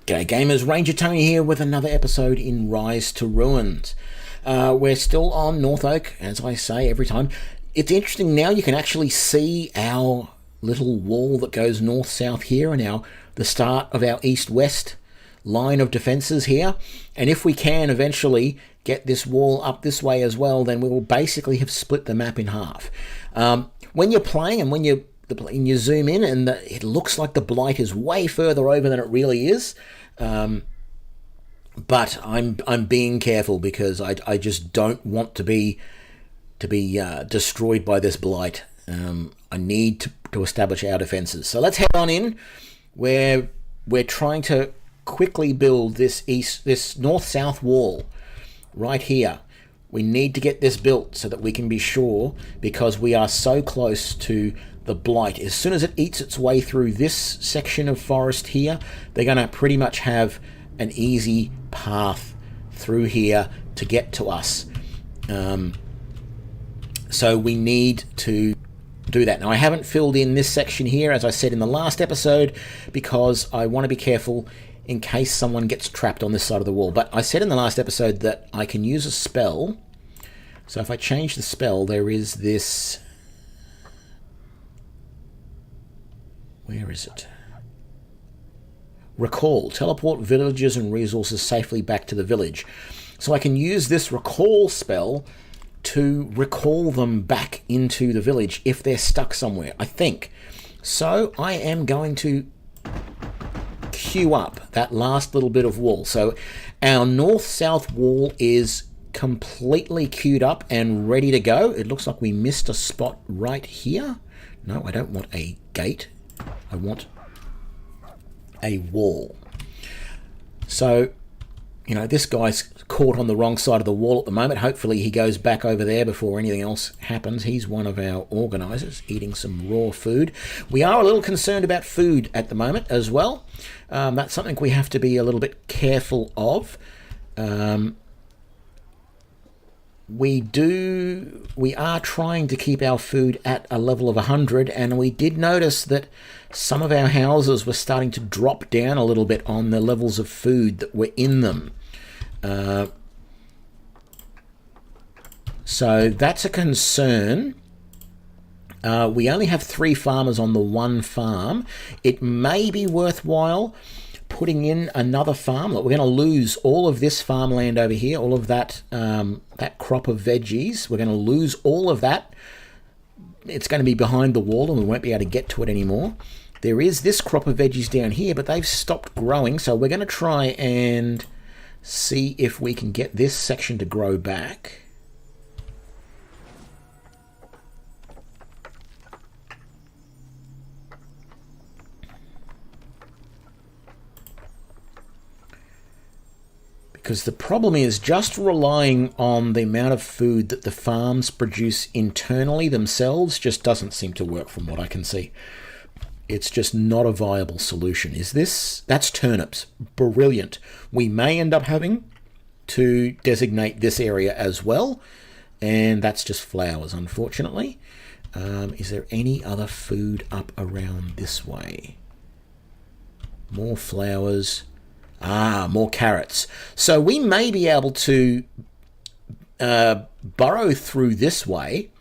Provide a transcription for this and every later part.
G'day gamers, Ranger Tony here with another episode in Rise to Ruins. We're still on North Oak, as I say every time. It's interesting now, you can actually see our little wall that goes north-south here, and the start of our east-west line of defences here. And if we can eventually get this wall up this way as well, then we will basically have split the map in half. When you're playing and when you zoom in and it looks like the Blight is way further over than it really is, but I'm being careful because I just don't want to be destroyed by this Blight. I need to establish our defenses. So let's head on in. Where we're trying to quickly build this north-south wall right here. We need to get this built so that we can be sure, because we are so close to the Blight. As soon as it eats its way through this section of forest here, they're going to pretty much have an easy path through here to get to us. So we need to do that. Now, I haven't filled in this section here, as I said in the last episode, because I want to be careful in case someone gets trapped on this side of the wall. But I said in the last episode that I can use a spell. So if I change the spell, there is this... Where is it? Recall. Teleport villagers and resources safely back to the village. So I can use this recall spell to recall them back into the village if they're stuck somewhere, I think. So I am going to queue up that last little bit of wall. So our north-south wall is completely queued up and ready to go. It looks like we missed a spot right here. No, I don't want a gate. I want a wall. So, this guy's caught on the wrong side of the wall at the moment. Hopefully he goes back over there before anything else happens. He's one of our organisers, eating some raw food. We are a little concerned about food at the moment as well. That's something we have to be a little bit careful of. We are trying to keep our food at a level of 100, and we did notice that some of our houses were starting to drop down a little bit on the levels of food that were in them. So that's a concern. We only have 3 farmers on the one farm. It may be worthwhile putting in another farm. Look, we're going to lose all of this farmland over here, all of that that crop of veggies. We're going to lose all of that. It's going to be behind the wall and we won't be able to get to it anymore. There is this crop of veggies down here, but they've stopped growing, so we're going to try and see if we can get this section to grow back. Because the problem is just relying on the amount of food that the farms produce internally themselves just doesn't seem to work from what I can see. It's just not a viable solution. That's turnips. Brilliant. We may end up having to designate this area as well. And that's just flowers, unfortunately. Is there any other food up around this way? More flowers. More carrots. So we may be able to burrow through this way,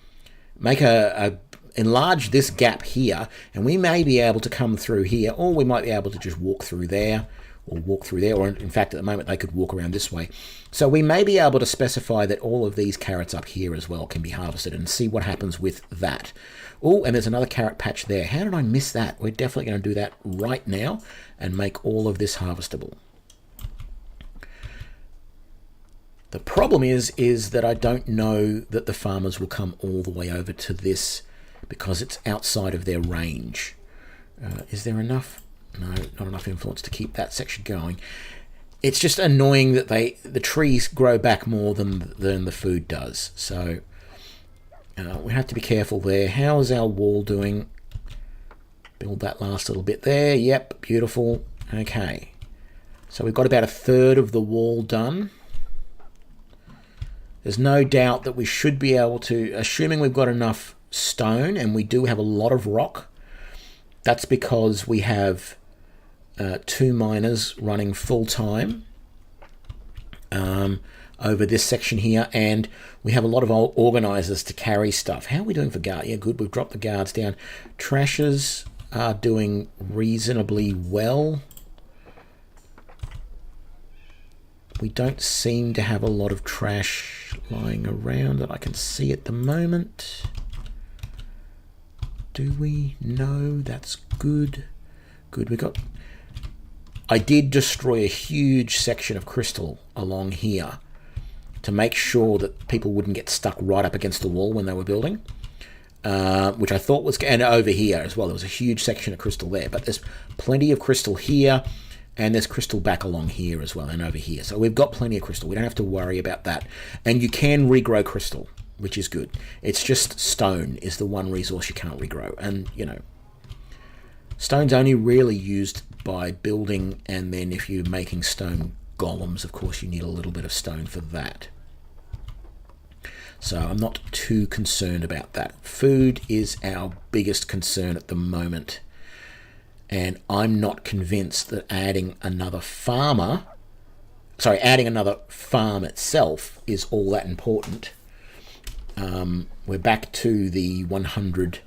enlarge this gap here, and we may be able to come through here, or we might be able to just walk through there, or in fact at the moment they could walk around this way. So we may be able to specify that all of these carrots up here as well can be harvested and see what happens with that. Oh, and there's another carrot patch there. How did I miss that? We're definitely going to do that right now and make all of this harvestable. The problem is that I don't know that the farmers will come all the way over to this because it's outside of their range. Is there enough? No, not enough influence to keep that section going. It's just annoying that the trees grow back more than the food does. So we have to be careful there. How's our wall doing? Build that last little bit there. Yep, beautiful. Okay. So we've got about 1/3 of the wall done. There's no doubt that we should be able to, assuming we've got enough stone, and we do have a lot of rock, that's because we have 2 miners running full time over this section here, and we have a lot of organisers to carry stuff. How are we doing for guard? Yeah, good. We've dropped the guards down. Trashers are doing reasonably well. We don't seem to have a lot of trash lying around that I can see at the moment. Do we? No, that's good. Good. I did destroy a huge section of crystal along here to make sure that people wouldn't get stuck right up against the wall when they were building, which I thought was, and over here as well, there was a huge section of crystal there, but there's plenty of crystal here, and there's crystal back along here as well, and over here. So we've got plenty of crystal. We don't have to worry about that. And you can regrow crystal, which is good. It's just stone is the one resource you can't regrow. And, you know, stone's only really used by building, and then if you're making stone golems, of course, you need a little bit of stone for that. So I'm not too concerned about that. Food is our biggest concern at the moment. And I'm not convinced that adding another farm itself is all that important. We're back to the 100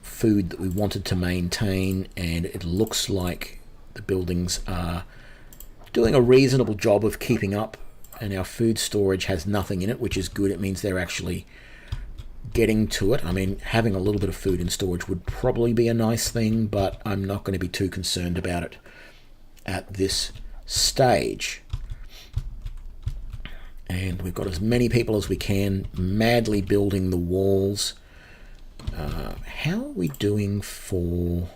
food that we wanted to maintain, and it looks like the buildings are doing a reasonable job of keeping up, and our food storage has nothing in it, which is good. It means they're actually getting to it. I mean, having a little bit of food in storage would probably be a nice thing, but I'm not going to be too concerned about it at this stage. And we've got as many people as we can madly building the walls. How are we doing for...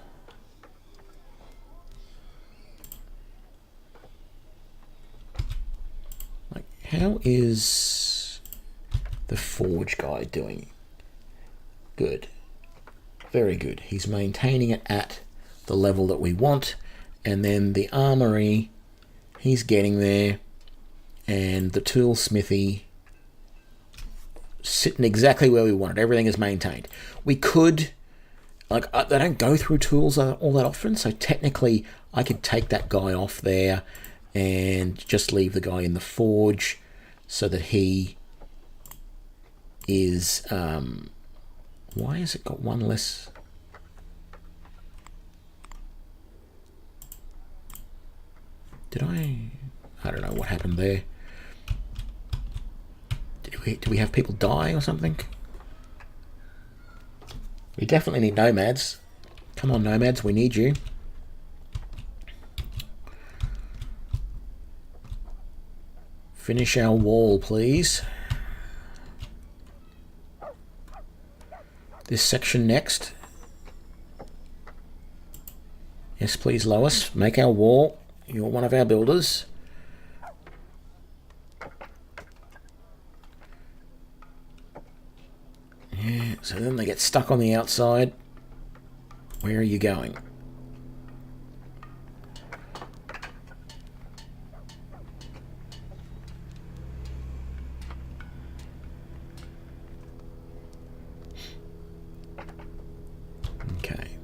how is the forge guy doing? Good. Very good. He's maintaining it at the level that we want. And then the armory, he's getting there. And the tool smithy, sitting exactly where we want it. Everything is maintained. We could, like, they don't go through tools all that often, so technically I could take that guy off there and just leave the guy in the forge so that he is, why has it got one less? I don't know what happened there. Do we have people die or something? We definitely need nomads. Come on, nomads, we need you. Finish our wall, please. This section next. Yes, please, Lois. Make our wall. You're one of our builders. Yeah, so then they get stuck on the outside. Where are you going? Okay.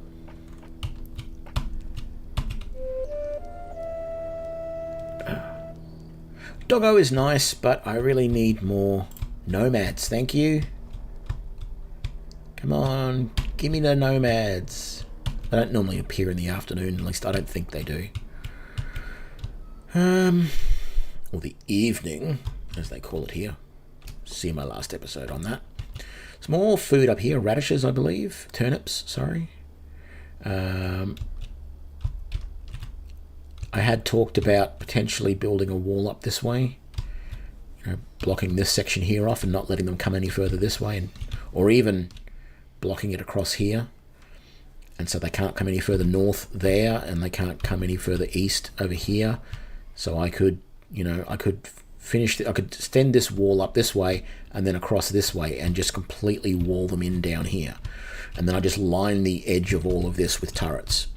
Doggo is nice, but I really need more nomads. Thank you. Come on, give me the nomads. They don't normally appear in the afternoon, at least I don't think they do. Or the evening, as they call it here. See my last episode on that. Some more food up here. Radishes, I believe. Turnips, sorry. I had talked about potentially building a wall up this way. You know, blocking this section here off and not letting them come any further this way. Or even blocking it across here. And so they can't come any further north there, and they can't come any further east over here. So I could, I could I could extend this wall up this way and then across this way and just completely wall them in down here. And then I just line the edge of all of this with turrets.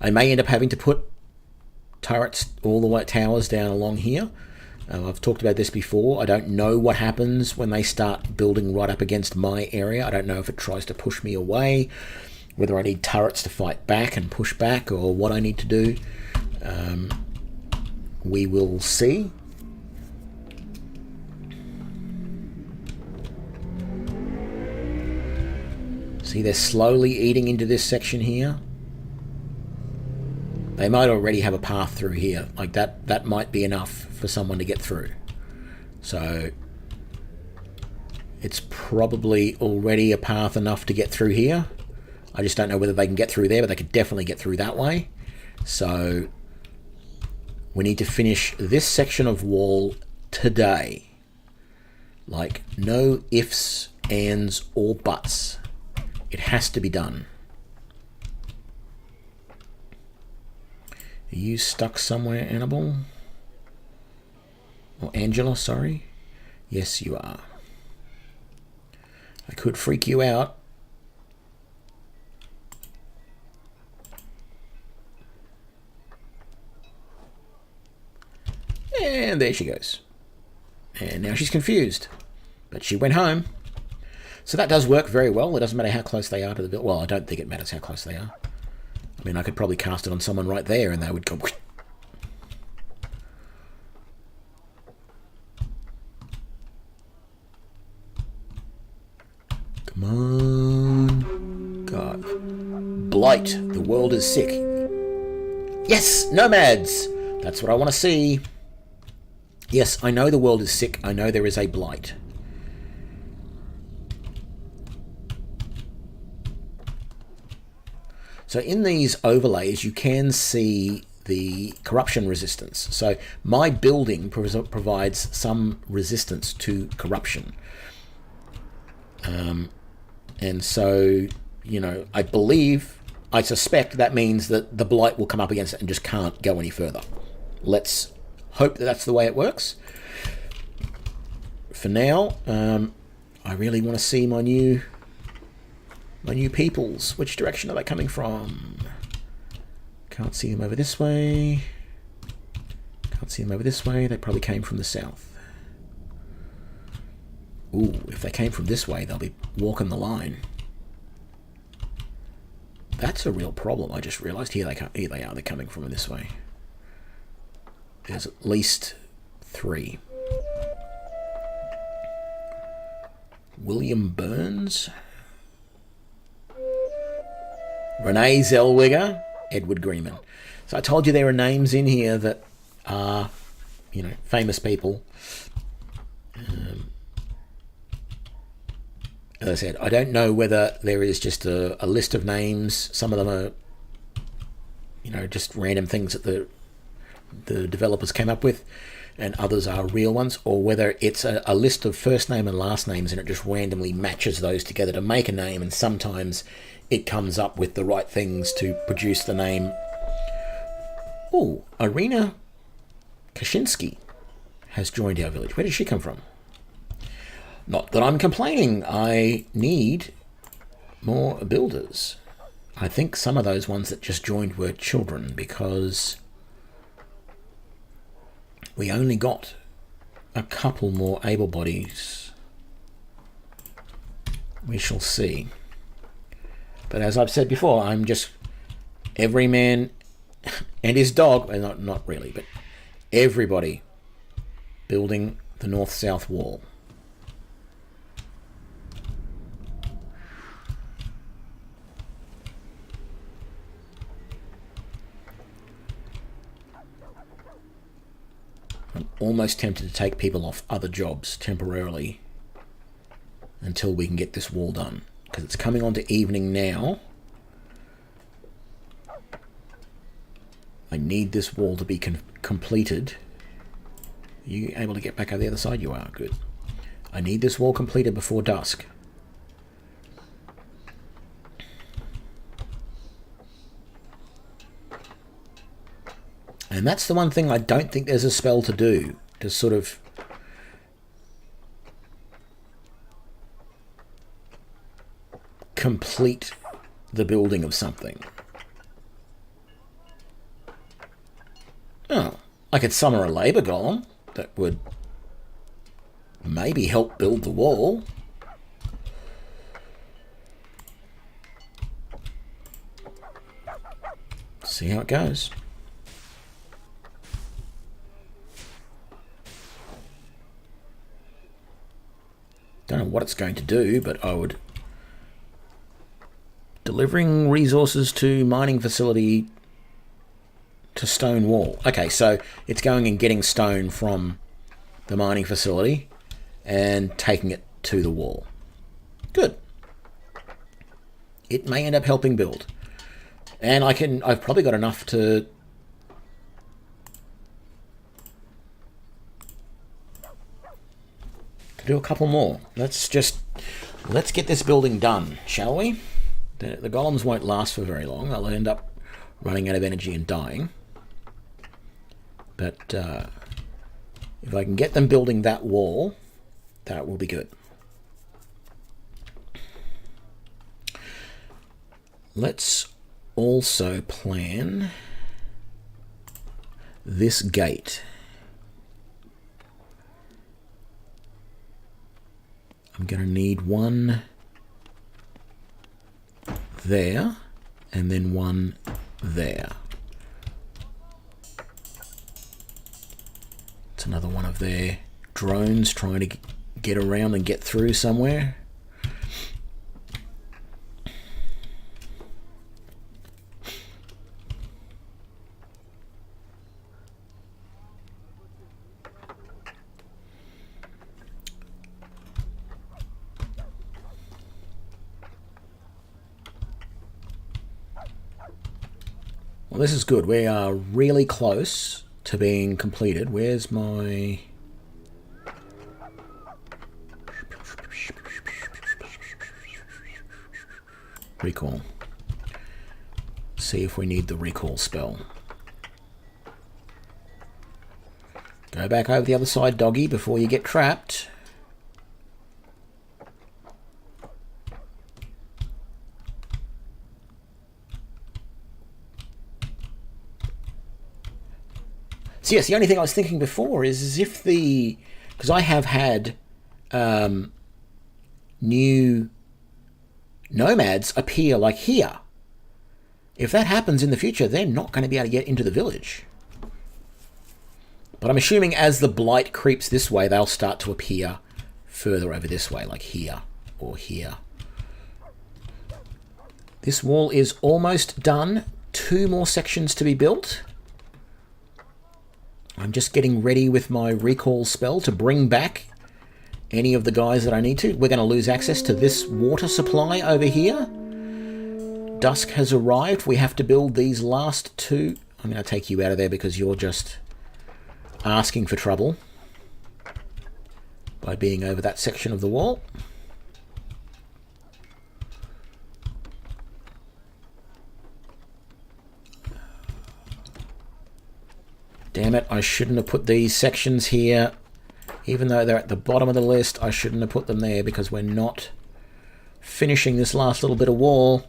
I may end up having to put turrets all the way, towers down along here. I've talked about this before. I don't know what happens when they start building right up against my area. I don't know if it tries to push me away Whether I need turrets to fight back and push back, or what I need to do, we will see. See, they're slowly eating into this section here. They might already have a path through here. Like that might be enough for someone to get through. So it's probably already a path enough to get through here. I just don't know whether they can get through there, but they could definitely get through that way. So we need to finish this section of wall today. Like, no ifs, ands, or buts. It has to be done. Are you stuck somewhere, Annabelle? Or Angela, sorry. Yes, you are. I could freak you out. And there she goes. And now she's confused. But she went home. So that does work very well. It doesn't matter how close they are to the building. Well, I don't think it matters how close they are. I mean, I could probably cast it on someone right there and they would go... Come on. God. Blight. The world is sick. Yes! Nomads! That's what I want to see. Yes, I know the world is sick. I know there is a blight. So in these overlays, you can see the corruption resistance. So my building provides some resistance to corruption. And so, you know, I suspect that means that the blight will come up against it and just can't go any further. Let's hope that that's the way it works. For now, I really want to see my new peoples. Which direction are they coming from? Can't see them over this way. Can't see them over this way. They probably came from the south. Ooh, if they came from this way, they'll be walking the line. That's a real problem. I just realised here they are. They're coming from this way. There's at least 3. William Burns. Renee Zellweger. Edward Greenman. So I told you there are names in here that are, you know, famous people. As I said, I don't know whether there is just a list of names. Some of them are, you know, just random things that the developers came up with, and others are real ones, or whether it's a list of first name and last names and it just randomly matches those together to make a name, and sometimes it comes up with the right things to produce the name. Oh, Irina Kaczynski has joined our village. Where did she come from? Not that I'm complaining. I need more builders. I think some of those ones that just joined were children, because we only got a couple more able bodies. We shall see. But as I've said before, I'm just every man and his dog, well, not really, but everybody building the north-south wall. I'm almost tempted to take people off other jobs temporarily until we can get this wall done, because it's coming on to evening now. I need this wall to be completed. Are you able to get back over the other side? You are. Good. I need this wall completed before dusk. And that's the one thing I don't think there's a spell to do, to sort of complete the building of something. Oh, I could summon a labour golem that would maybe help build the wall. See how it goes. Don't know what it's going to do, but I would... Delivering resources to mining facility to stone wall. Okay, so it's going and getting stone from the mining facility and taking it to the wall. Good. It may end up helping build. And I've probably got enough to do a couple more. Let's get this building done, shall we? The golems won't last for very long. They'll end up running out of energy and dying. But if I can get them building that wall, that will be good. Let's also plan this gate. I'm going to need one there and then one there. It's another one of their drones trying to get around and get through somewhere. Well, this is good. We are really close to being completed. Where's my... recall? See if we need the recall spell. Go back over the other side, doggy, before you get trapped. So yes, the only thing I was thinking before is if the... because I have had new nomads appear like here. If that happens in the future, they're not going to be able to get into the village. But I'm assuming as the blight creeps this way, they'll start to appear further over this way, like here or here. This wall is almost done. 2 more sections to be built. I'm just getting ready with my recall spell to bring back any of the guys that I need to. We're going to lose access to this water supply over here. Dusk has arrived. We have to build these last 2. I'm going to take you out of there because you're just asking for trouble by being over that section of the wall. Damn it, I shouldn't have put these sections here. Even though they're at the bottom of the list, I shouldn't have put them there because we're not finishing this last little bit of wall.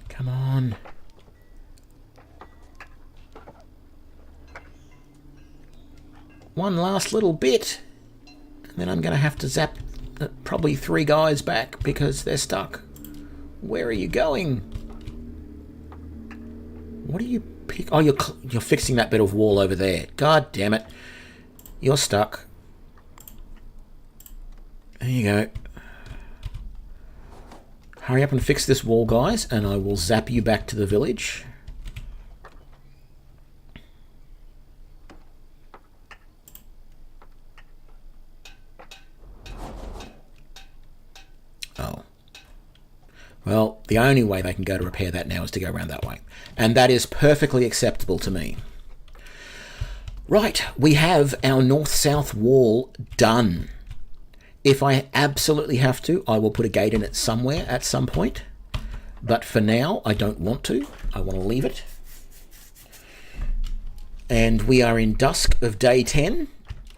Come on. One last little bit. And then I'm going to have to zap probably 3 guys back because they're stuck. Where are you going? What are you pick? Oh, you're fixing that bit of wall over there. God damn it. You're stuck. There you go. Hurry up and fix this wall, guys, and I will zap you back to the village. Oh. Well, the only way they can go to repair that now is to go around that way. And that is perfectly acceptable to me. Right, we have our north-south wall done. If I absolutely have to, I will put a gate in it somewhere at some point. But for now, I don't want to. I want to leave it. And we are in dusk of day 10.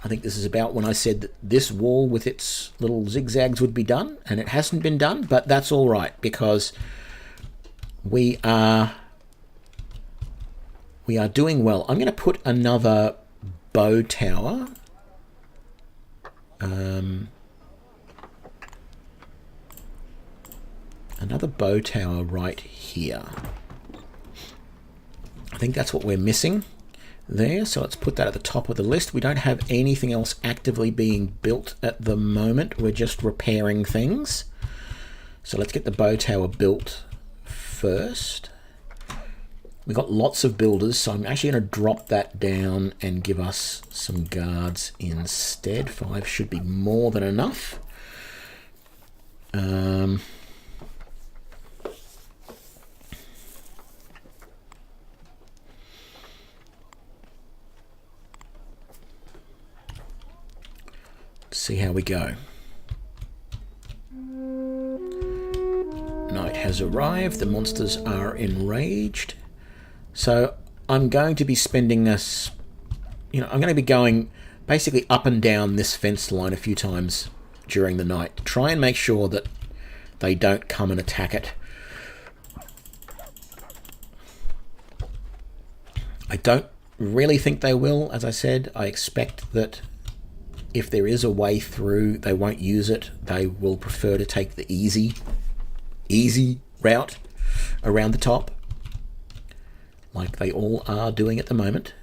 I think this is about when I said that this wall with its little zigzags would be done, and it hasn't been done, but that's all right because we are doing well. I'm going to put another bow tower. another bow tower right here. I think that's what we're missing there, so let's put that at the top of the list. We don't have anything else actively being built at the moment. We're just repairing things. So let's get the bow tower built first. We've got lots of builders, so I'm actually going to drop that down and give us some guards instead. 5 should be more than enough. See how we go. Night has arrived. The monsters are enraged. So I'm going to be spending this, I'm going to be going basically up and down this fence line a few times during the night to try and make sure that they don't come and attack it. I don't really think they will. As I said, I expect that if there is a way through, they won't use it. They will prefer to take the easy route around the top, like they all are doing at the moment.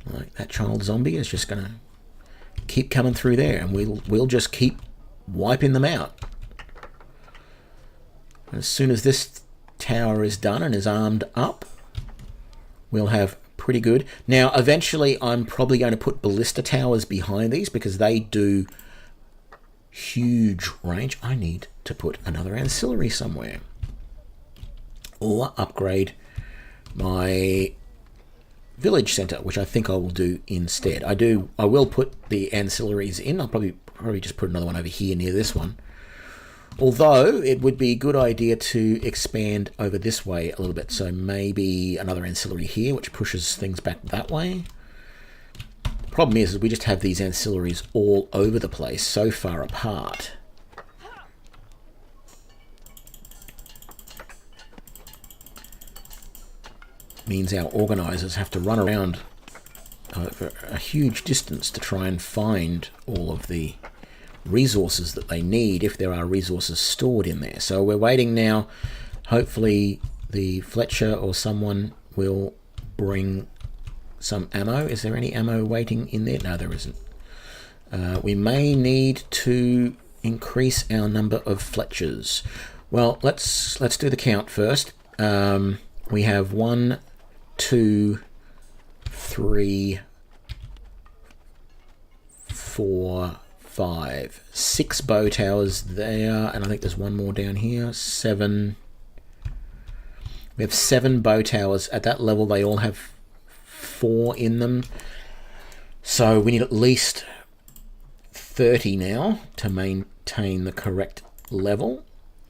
Like that child zombie is just going to keep coming through there, and we'll just keep wiping them out. As soon as this tower is done and is armed up, we'll have pretty good. Now, eventually, I'm probably going to put ballista towers behind these because they do huge range. I need to put another ancillary somewhere, or upgrade my village center, which I think I will do instead. I will put the ancillaries in. I'll probably just put another one over here near this one. Although it would be a good idea to expand over this way a little bit. So maybe another ancillary here, which pushes things back that way. The problem is we just have these ancillaries all over the place, so far apart. Means our organizers have to run around for a huge distance to try and find all of the resources that they need, if there are resources stored in there. So we're waiting now. Hopefully the Fletcher or someone will bring some ammo. Is there any ammo waiting in there? No, there isn't. We may need to increase our number of Fletchers. Well, let's do the count first. We have 1, 2, 3, 4, 5, 6 bow towers there, and I think there's one more down here. 7. We have 7 bow towers at that level. They all have 4 in them, so we need at least 30 now to maintain the correct level.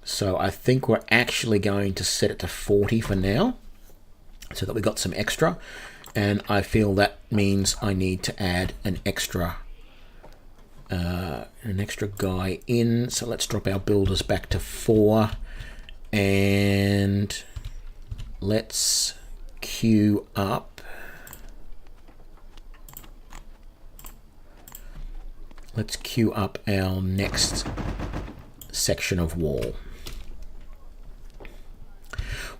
So I think we're actually going to set it to 40 for now, so that we got some extra, and I feel that means I need to add an extra guy in. So let's drop our builders back to 4, and let's queue up. Let's queue up our next section of wall.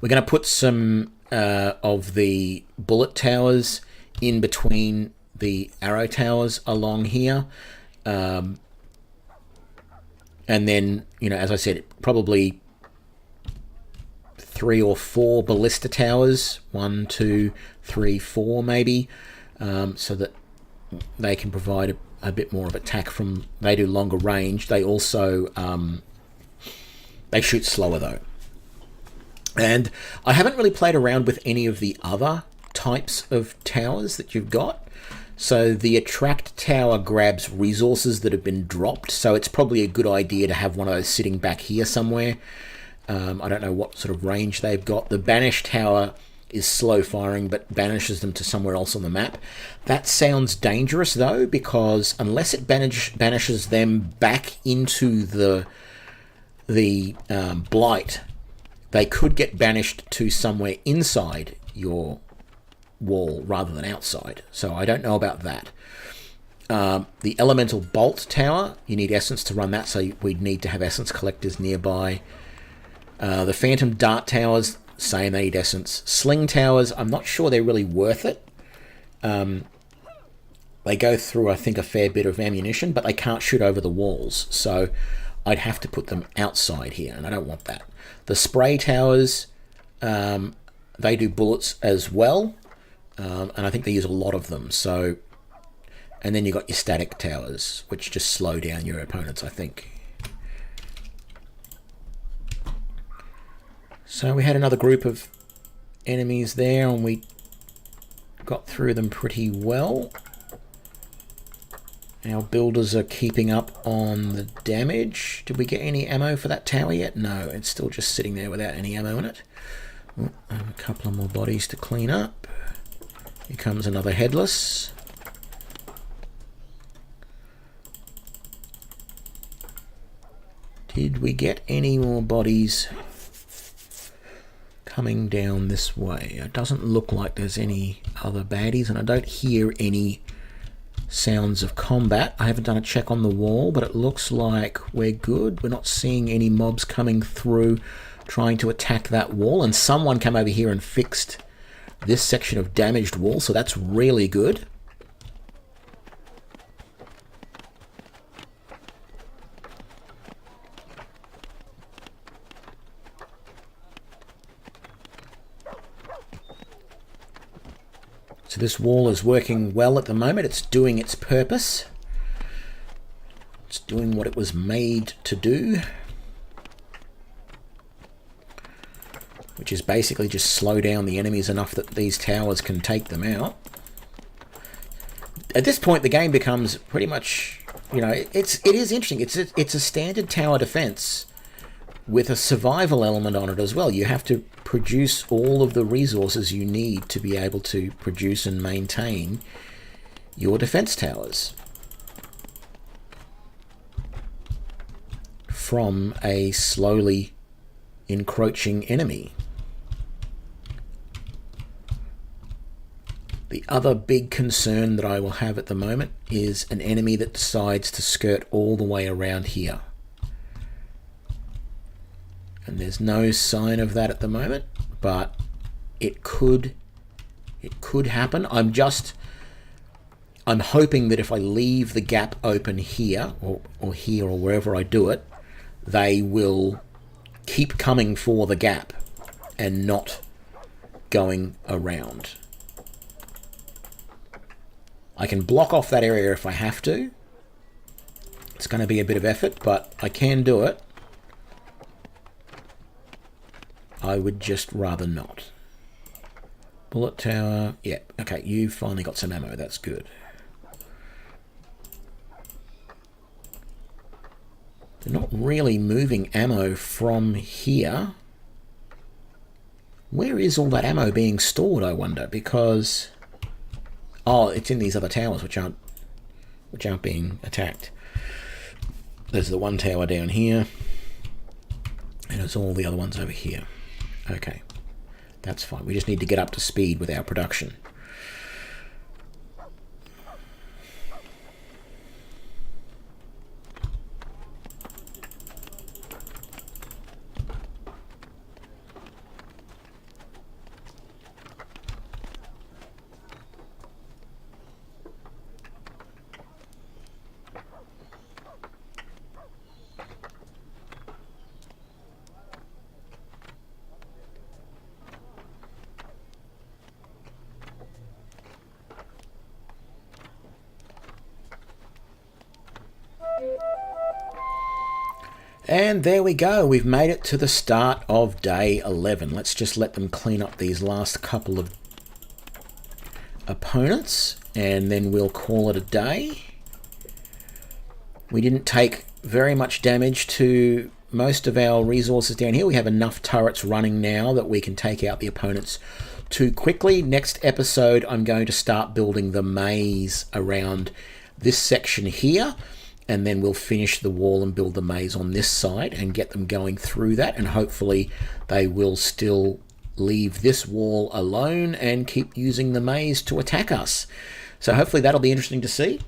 We're going to put some of the bullet towers in between the arrow towers along here. And then, as I said, probably 3 or 4 ballista towers, 1, 2, 3, 4 maybe, so that they can provide a bit more of attack from. They do longer range. They also they shoot slower though. And I haven't really played around with any of the other types of towers that you've got. So the attract tower grabs resources that have been dropped, so it's probably a good idea to have one of those sitting back here somewhere. I don't know what sort of range they've got. The banish tower is slow firing but banishes them to somewhere else on the map. That sounds dangerous though, because unless it banishes them back into the blight, they could get banished to somewhere inside your wall rather than outside. So I don't know about that. The Elemental Bolt Tower, you need essence to run that, so we'd need to have essence collectors nearby. The Phantom Dart Towers, same, they need essence. Sling Towers, I'm not sure they're really worth it. They go through, I think, a fair bit of ammunition, but they can't shoot over the walls, so I'd have to put them outside here, and I don't want that. The Spray Towers, they do bullets as well, and I think they use a lot of them, so... And then you've got your Static Towers, which just slow down your opponents, I think. So we had another group of enemies there, and we got through them pretty well. Our builders are keeping up on the damage. Did we get any ammo for that tower yet? No, it's still just sitting there without any ammo in it. Oh, I have a couple of more bodies to clean up. Here comes another Headless. Did we get any more bodies coming down this way? It doesn't look like there's any other baddies, and I don't hear any sounds of combat. I haven't done a check on the wall, but it looks like we're good. We're not seeing any mobs coming through trying to attack that wall, and someone came over here and fixed this section of damaged wall, so that's really good. So this wall is working well at the moment. It's doing its purpose. It's doing what it was made to do, which is basically just slow down the enemies enough that these towers can take them out. At this point, the game becomes pretty much, you know, it is interesting. It's a standard tower defense with a survival element on it as well. You have to produce all of the resources you need to be able to produce and maintain your defense towers from a slowly encroaching enemy. The other big concern that I will have at the moment is an enemy that decides to skirt all the way around here. And there's no sign of that at the moment, but it could happen. I'm hoping that if I leave the gap open here or here or wherever I do it, they will keep coming for the gap and not going around. I can block off that area if I have to. It's going to be a bit of effort, but I can do it. I would just rather not. Bullet tower. Yeah, okay, you've finally got some ammo. That's good. They're not really moving ammo from here. Where is all that ammo being stored, I wonder? Because... oh, it's in these other towers which aren't being attacked. There's the one tower down here. And there's all the other ones over here. Okay, that's fine. We just need to get up to speed with our production. And there we go. We've made it to the start of day 11. Let's just let them clean up these last couple of opponents, and then we'll call it a day. We didn't take very much damage to most of our resources down here. We have enough turrets running now that we can take out the opponents too quickly. Next episode, I'm going to start building the maze around this section here, and then we'll finish the wall and build the maze on this side and get them going through that, and hopefully they will still leave this wall alone and keep using the maze to attack us. So hopefully that'll be interesting to see.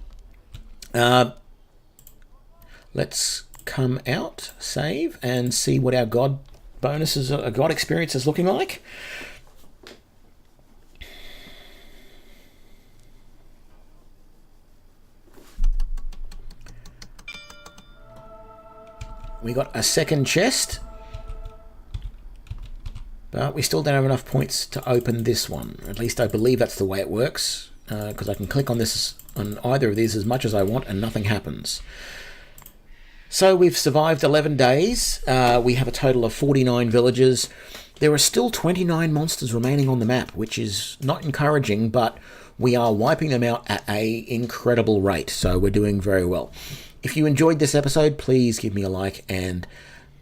Let's come out, save, and see what our God bonuses, God experience is looking like. We got a second chest, but we still don't have enough points to open this one. At least I believe that's the way it works, because I can click on this, on either of these as much as I want and nothing happens. So we've survived 11 days. We have a total of 49 villages. There are still 29 monsters remaining on the map, which is not encouraging, but we are wiping them out at an incredible rate, so we're doing very well. If you enjoyed this episode, please give me a like and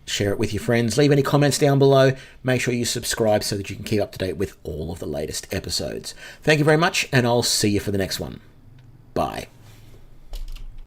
share it with your friends. Leave any comments down below. Make sure you subscribe so that you can keep up to date with all of the latest episodes. Thank you very much, and I'll see you for the next one. Bye.